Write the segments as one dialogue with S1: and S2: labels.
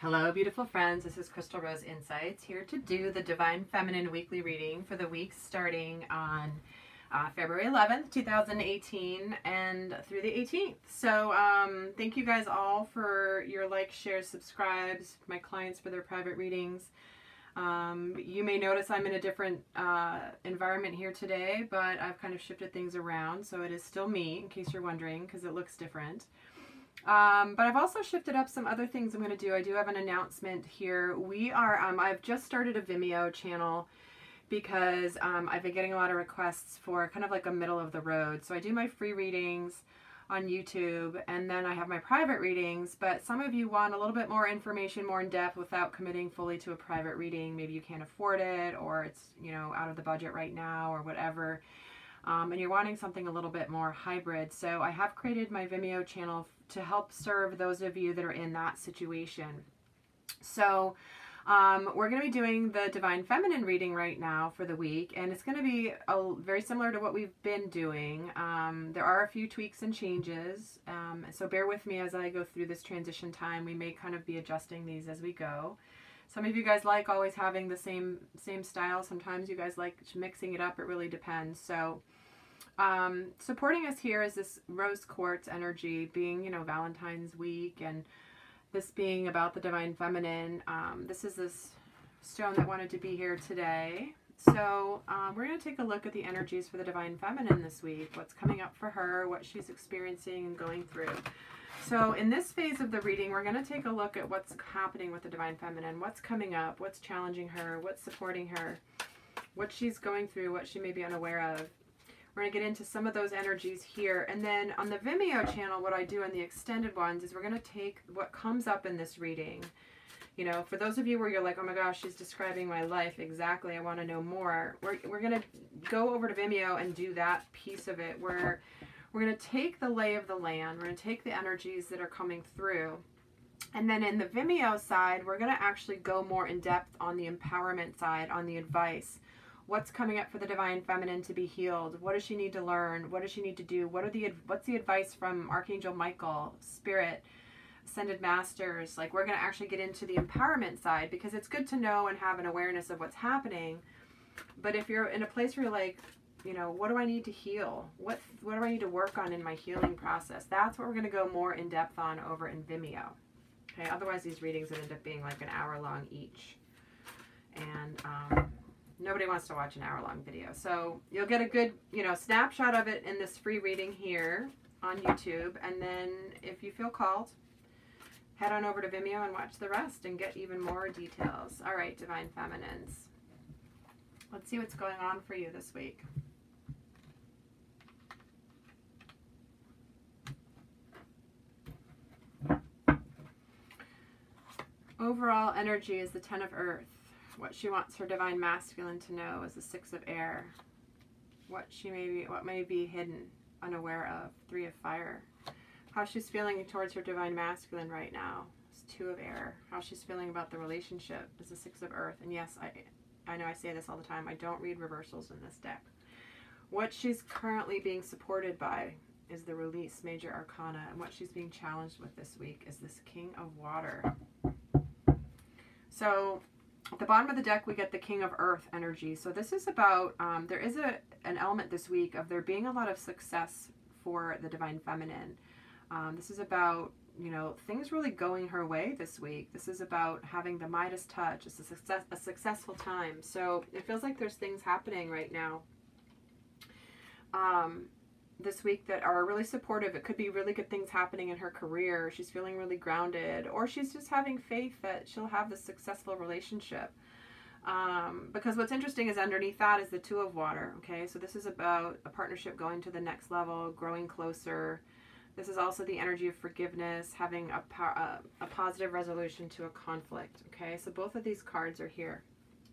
S1: Hello, beautiful friends. This is Crystal Rose Insights, here to do the Divine Feminine weekly reading for the week starting on February 11th, 2018 and through the 18th. So thank you guys all for your likes, shares, subscribes, my clients for their private readings. You may notice I'm in a different environment here today, but I've kind of shifted things around, so it is still me, in case you're wondering, because it looks different. But I've also shifted up some other things I'm going to do. I do have an announcement here. I've just started a Vimeo channel because I've been getting a lot of requests for kind of like a middle of the road. So I do my free readings on YouTube, and then I have my private readings, but some of you want a little bit more information, more in depth, without committing fully to a private reading. Maybe you can't afford it, or it's, you know, out of the budget right now, or whatever. And you're wanting something a little bit more hybrid. So I have created my Vimeo channel to help serve those of you that are in that situation. So we're going to be doing the Divine Feminine reading right now for the week, and it's going to be very similar to what we've been doing. There are a few tweaks and changes, so bear with me as I go through this transition time. We may kind of be adjusting these as we go. Some of you guys like always having the same style. Sometimes you guys like mixing it up. It really depends. So supporting us here is this rose quartz energy, being, you know, Valentine's week, and this being about the Divine Feminine. This is this stone that wanted to be here today. So we're going to take a look at the energies for the Divine Feminine this week, what's coming up for her, what she's experiencing and going through. So in this phase of the reading, we're going to take a look at what's happening with the Divine Feminine, what's coming up, what's challenging her, what's supporting her, what she's going through, what she may be unaware of. We're going to get into some of those energies here. And then on the Vimeo channel, what I do in the extended ones is we're going to take what comes up in this reading. You know, for those of you where you're like, oh my gosh, she's describing my life exactly, I want to know more. We're going to go over to Vimeo and do that piece of it, where we're going to take the lay of the land. We're going to take the energies that are coming through. And then in the Vimeo side, we're going to actually go more in depth on the empowerment side, on the advice. What's coming up for the Divine Feminine to be healed? What does she need to learn? What does she need to do? What's the advice from Archangel Michael, Spirit, Ascended Masters? Like, we're going to actually get into the empowerment side, because it's good to know and have an awareness of what's happening. But if you're in a place where you're like, you know, what do I need to heal? What do I need to work on in my healing process? That's what we're going to go more in depth on over in Vimeo. Okay, otherwise these readings would end up being like an hour long each. And nobody wants to watch an hour-long video. So you'll get a good, you know, snapshot of it in this free reading here on YouTube. And then if you feel called, head on over to Vimeo and watch the rest and get even more details. All right, Divine Feminines. Let's see what's going on for you this week. Overall energy is the Ten of Earth. What she wants her Divine Masculine to know is the Six of Air. What may be hidden, unaware of, Three of Fire. How she's feeling towards her Divine Masculine right now is Two of Air. How she's feeling about the relationship is the Six of Earth. And yes, I know I say this all the time, I don't read reversals in this deck. What she's currently being supported by is the Release, Major Arcana. And what she's being challenged with this week is this King of Water. So at the bottom of the deck, we get the King of Earth energy. So this is about, there is an element this week of there being a lot of success for the Divine Feminine. This is about, you know, things really going her way this week. This is about having the Midas touch. It's a successful time. So it feels like there's things happening right now this week that are really supportive. It could be really good things happening in her career. She's feeling really grounded, or she's just having faith that she'll have this successful relationship. Because what's interesting is underneath that is the Two of Water. Okay, so this is about a partnership going to the next level, growing closer. This is also the energy of forgiveness, having a positive resolution to a conflict. Okay, so both of these cards are here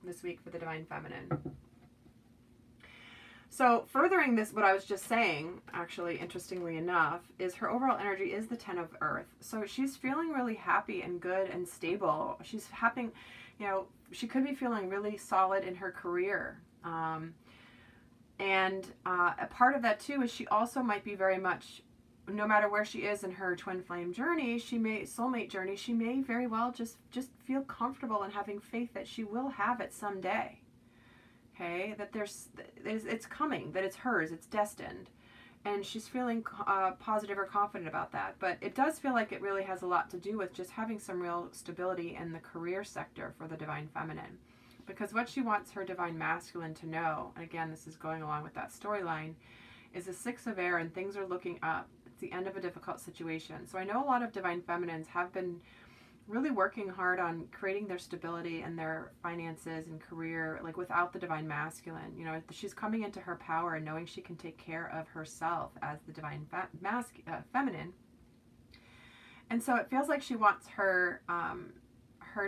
S1: this week for the Divine Feminine. So furthering this, what I was just saying, actually, interestingly enough, is her overall energy is the Ten of Earth. So she's feeling really happy and good and stable. She's having, you know, she could be feeling really solid in her career. And a part of that too is she also might be very much no matter where she is in her twin flame journey, soulmate journey, she may very well just feel comfortable and having faith that she will have it someday. Okay, that it's coming, that it's hers, it's destined. And she's feeling positive or confident about that. But it does feel like it really has a lot to do with just having some real stability in the career sector for the Divine Feminine. Because what she wants her Divine Masculine to know, and again, this is going along with that storyline, is the Six of Air and things are looking up. It's the end of a difficult situation. So I know a lot of Divine Feminines have been really working hard on creating their stability and their finances and career, like without the Divine Masculine. You know, she's coming into her power and knowing she can take care of herself as the Divine Feminine. And so it feels like she wants her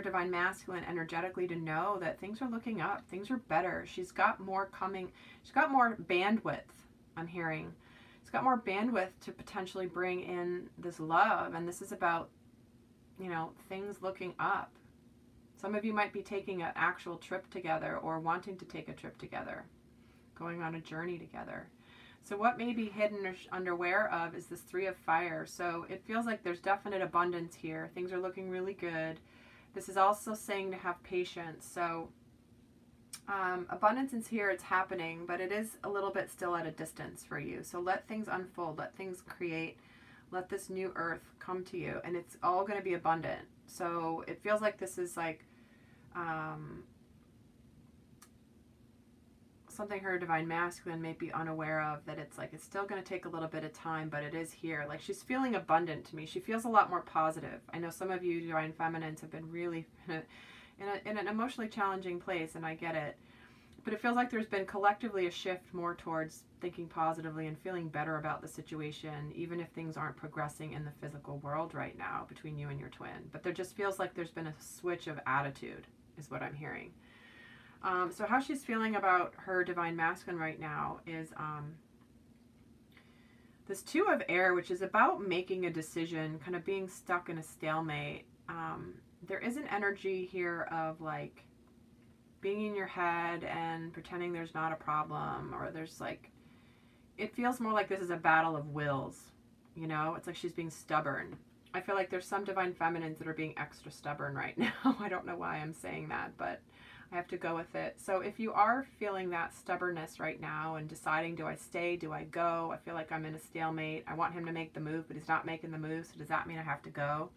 S1: Divine Masculine energetically to know that things are looking up, things are better. She's got more coming. She's got more bandwidth, I'm hearing. She's got more bandwidth to potentially bring in this love. And this is about, you know, things looking up. Some of you might be taking an actual trip together or wanting to take a trip together, going on a journey together. So what may be hidden or unaware of is this Three of Fire. So it feels like there's definite abundance here. Things are looking really good. This is also saying to have patience. So abundance is here, it's happening, but it is a little bit still at a distance for you. So let things unfold, let things create. Let this new earth come to you, and it's all going to be abundant. So it feels like this is like something her Divine Masculine may be unaware of, that it's like it's still going to take a little bit of time, but it is here. Like she's feeling abundant to me. She feels a lot more positive. I know some of you Divine Feminines have been really in an emotionally challenging place, and I get it. But it feels like there's been collectively a shift more towards thinking positively and feeling better about the situation, even if things aren't progressing in the physical world right now between you and your twin. But there just feels like there's been a switch of attitude, is what I'm hearing. So how she's feeling about her Divine Masculine right now is this Two of Air, which is about making a decision, kind of being stuck in a stalemate. There is an energy here of like being in your head and pretending there's not a problem, or there's like, it feels more like this is a battle of wills, you know? It's like she's being stubborn. I feel like there's some Divine Feminines that are being extra stubborn right now. I don't know why I'm saying that, but I have to go with it. So if you are feeling that stubbornness right now and deciding, do I stay, do I go? I feel like I'm in a stalemate. I want him to make the move, but he's not making the move, so does that mean I have to go?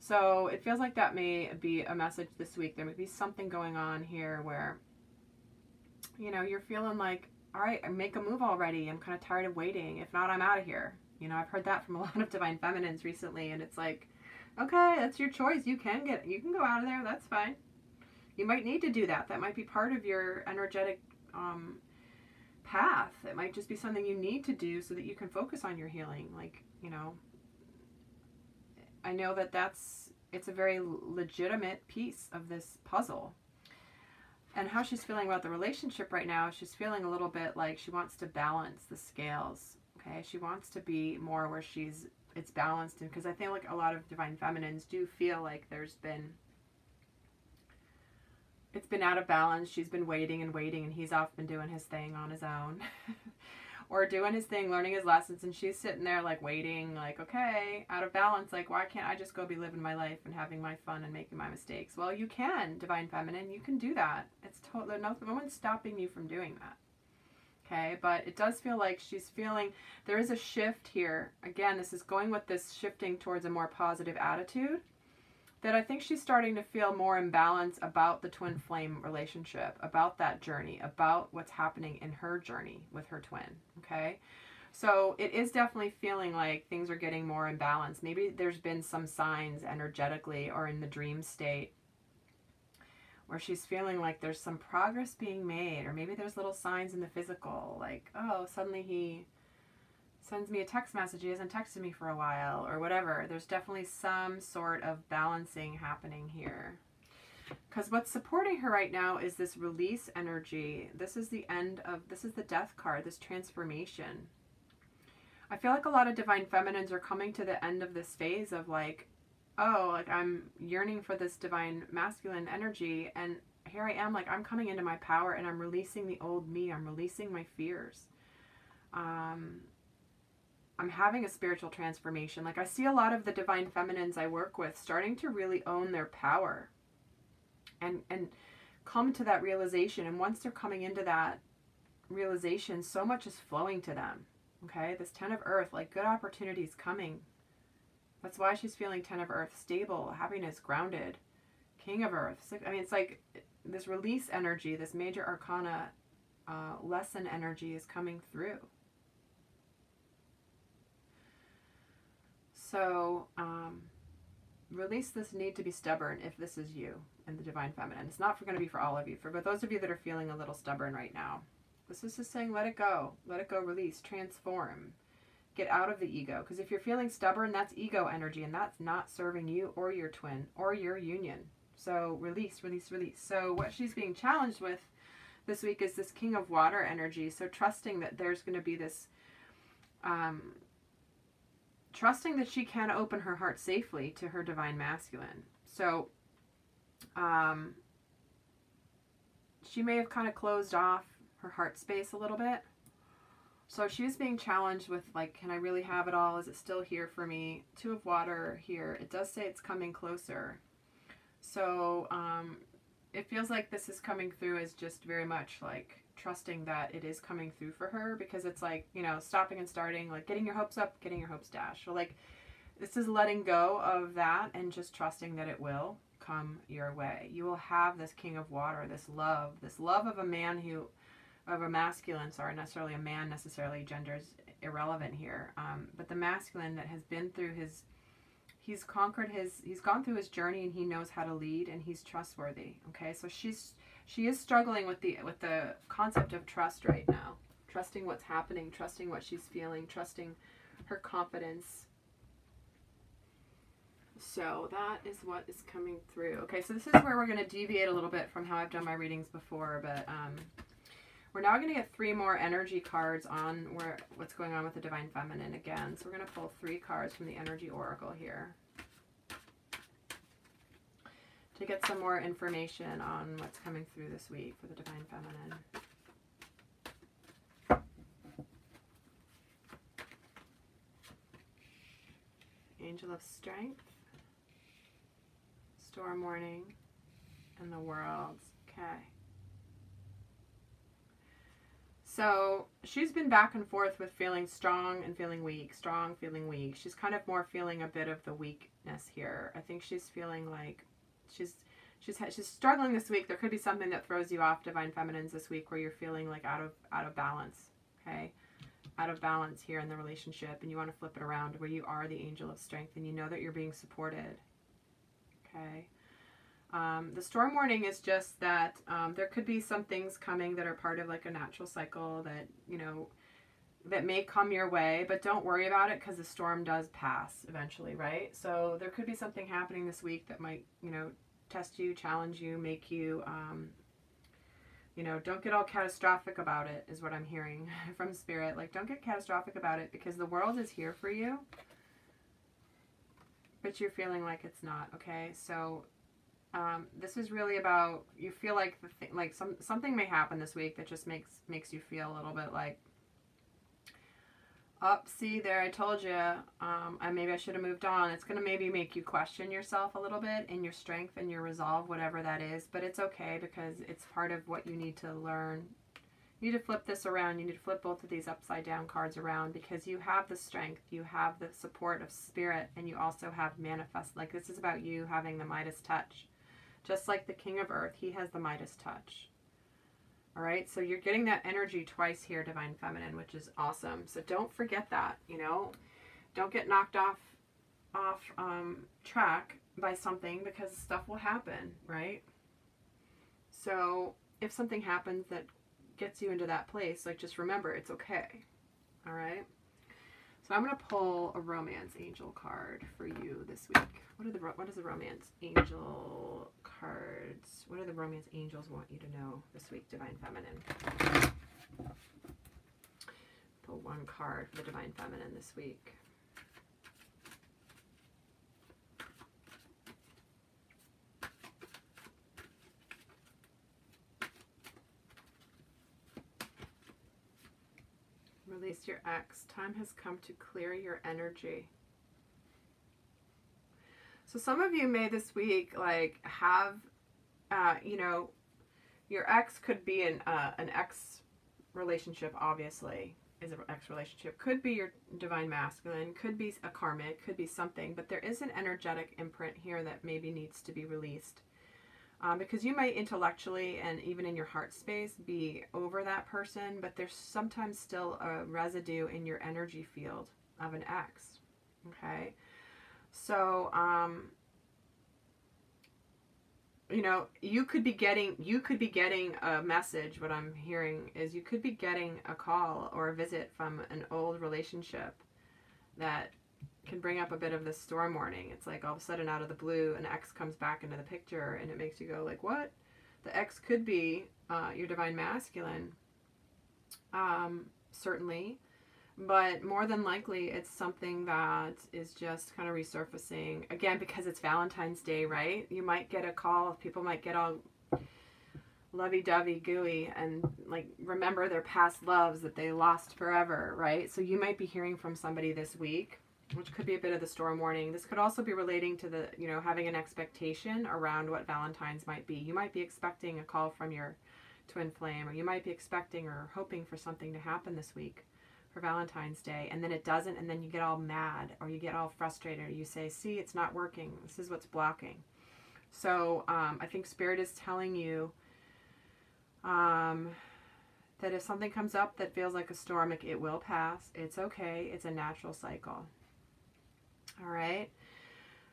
S1: So it feels like that may be a message this week. There may be something going on here where, you know, you're feeling like, all right, make a move already. I'm kind of tired of waiting. If not, I'm out of here. You know, I've heard that from a lot of Divine Feminines recently, and it's like, okay, that's your choice. You can go out of there. That's fine. You might need to do that. That might be part of your energetic path. It might just be something you need to do so that you can focus on your healing. Like, you know, I know that it's a very legitimate piece of this puzzle. And how she's feeling about the relationship right now, she's feeling a little bit like she wants to balance the scales. Okay, she wants to be more where it's balanced, and because I feel like a lot of Divine Feminines do feel like it's been out of balance. She's been waiting and waiting, and he's off been doing his thing on his own. Or doing his thing, learning his lessons, and she's sitting there like waiting, like, okay, out of balance, like, why can't I just go be living my life and having my fun and making my mistakes? Well, you can, Divine Feminine, you can do that. It's totally, no one's stopping you from doing that. Okay, but it does feel like she's feeling, there is a shift here. Again, this is going with this shifting towards a more positive attitude, that I think she's starting to feel more in balance about the twin flame relationship, about that journey, about what's happening in her journey with her twin, okay? So it is definitely feeling like things are getting more in balance. Maybe there's been some signs energetically or in the dream state where she's feeling like there's some progress being made, or maybe there's little signs in the physical, like, oh, suddenly he sends me a text message, he hasn't texted me for a while, or whatever. There's definitely some sort of balancing happening here. Because what's supporting her right now is this release energy. This is the death card, this transformation. I feel like a lot of Divine Feminines are coming to the end of this phase of like, oh, like I'm yearning for this Divine Masculine energy, and here I am, like I'm coming into my power and I'm releasing the old me. I'm releasing my fears. I'm having a spiritual transformation. Like I see a lot of the divine feminines I work with starting to really own their power and come to that realization. And once they're coming into that realization, so much is flowing to them. Okay, this 10 of Earth, like good opportunities coming. That's why she's feeling 10 of Earth, stable, happiness, grounded. King of Earth. I mean, it's like this release energy, this major arcana lesson energy is coming through. So release this need to be stubborn if this is you and the divine feminine. It's not going to be for all of you. But those of you that are feeling a little stubborn right now, this is just saying let it go, release, transform. Get out of the ego. Because if you're feeling stubborn, that's ego energy, and that's not serving you or your twin or your union. So release, release, release. So what she's being challenged with this week is this King of Water energy. So trusting that there's going to be this, trusting that she can open her heart safely to her divine masculine. So she may have kind of closed off her heart space a little bit. So she's being challenged with, like, can I really have it all? Is it still here for me? 2 of Water here. It does say it's coming closer. So it feels like this is coming through as just very much like trusting that it is coming through for her, because it's like, you know, stopping and starting, like getting your hopes up, getting your hopes dashed. So like this is letting go of that and just trusting that it will come your way. You will have this King of Water, this love of a man who, of a masculine, sorry, necessarily a man, necessarily gender's irrelevant here, but the masculine that has been through his, he's gone through his journey, and he knows how to lead, and he's trustworthy. Okay, so she is struggling with the concept of trust right now, trusting what's happening, trusting what she's feeling, trusting her confidence. So that is what is coming through. Okay, so this is where we're going to deviate a little bit from how I've done my readings before, but we're now going to get 3 more energy cards on what's going on with the divine feminine again. So we're going to pull 3 cards from the energy oracle here to get some more information on what's coming through this week for the divine feminine. Angel of Strength, Storm Warning, and the World. Okay. So she's been back and forth with feeling strong and feeling weak, strong, feeling weak. She's kind of more feeling a bit of the weakness here. I think she's feeling like she's struggling this week. There could be something that throws you off, divine feminines, this week, where you're feeling like out of balance. Okay, out of balance here in the relationship, and you want to flip it around where you are the angel of strength and you know that you're being supported. Okay. The storm warning is just that there could be some things coming that are part of like a natural cycle that, you know, that may come your way, but don't worry about it, because the storm does pass eventually, right? So there could be something happening this week that might, you know, test you, challenge you, make you, you know, don't get all catastrophic about it, is what I'm hearing from Spirit. Like, don't get catastrophic about it, because the world is here for you, but you're feeling like it's not. Okay, so this is really about, you feel like something may happen this week that just makes you feel a little bit like, see there, I told you, maybe I should have moved on. It's going to maybe make you question yourself a little bit in your strength and your resolve, whatever that is, but it's okay, because it's part of what you need to learn. You need to flip this around. You need to flip both of these upside down cards around, because you have the strength, you have the support of Spirit, and you also have manifest. Like, this is about you having the Midas touch. Just like the King of Earth, he has the Midas touch. All right, so you're getting that energy twice here, divine feminine, which is awesome. So don't forget that, you know, don't get knocked off track by something, because stuff will happen, right? So if something happens that gets you into that place, like, just remember it's okay. All right. So I'm going to pull a romance angel card for you this week. What is the romance angel cards? What do the romance angels want you to know this week, divine feminine? Pull 1 card for the divine feminine this week. release your ex. Time has come to clear your energy. So some of you may this week like have, you know, your ex could be an ex relationship, obviously, is an ex relationship. Could be your divine masculine, could be a karmic, could be something, but there is an energetic imprint here that maybe needs to be released. Because you might intellectually and even in your heart space be over that person, but there's sometimes still a residue in your energy field of an ex. Okay? So, you know, you could be getting a message. What I'm hearing is you could be getting a call or a visit from an old relationship that can bring up a bit of the storm warning. It's like all of a sudden out of the blue an ex comes back into the picture and it makes you go like, what? The ex could be your divine masculine, certainly, but more than likely it's something that is just kind of resurfacing again because it's Valentine's Day, right? You might get a call, people might get all lovey-dovey gooey and like remember their past loves that they lost forever, right? So you might be hearing from somebody this week, which could be a bit of the storm warning. This could also be relating to the, you know, having an expectation around what Valentine's might be. You might be expecting a call from your twin flame, or you might be expecting or hoping for something to happen this week for Valentine's Day, and then it doesn't, and then you get all mad, or you get all frustrated, or you say, see, it's not working. This is what's blocking. So I think Spirit is telling you that if something comes up that feels like a storm, it will pass. It's okay. It's a natural cycle. All right.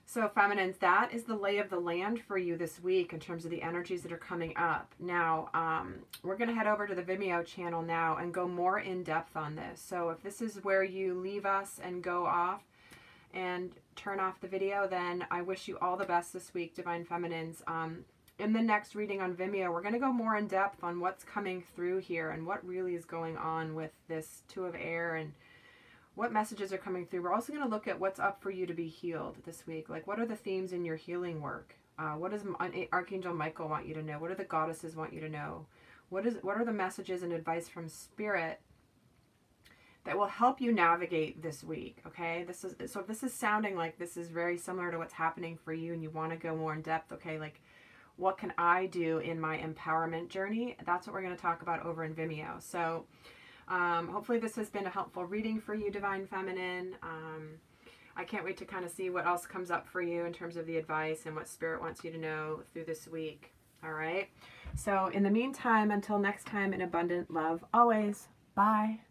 S1: So feminines, that is the lay of the land for you this week in terms of the energies that are coming up. Now, we're going to head over to the Vimeo channel now and go more in depth on this. So if this is where you leave us and go off and turn off the video, then I wish you all the best this week, Divine Feminines. In the next reading on Vimeo, we're going to go more in depth on what's coming through here and what really is going on with this Two of Air and what messages are coming through. We're also going to look at what's up for you to be healed this week. Like, what are the themes in your healing work? What does Archangel Michael want you to know? What do the goddesses want you to know? What are the messages and advice from Spirit that will help you navigate this week? Okay, so if this is sounding like this is very similar to what's happening for you and you want to go more in depth, okay, like what can I do in my empowerment journey? That's what we're going to talk about over in Vimeo. So hopefully this has been a helpful reading for you, Divine Feminine. I can't wait to kind of see what else comes up for you in terms of the advice and what Spirit wants you to know through this week. All right. So in the meantime, until next time, in abundant love always. Bye.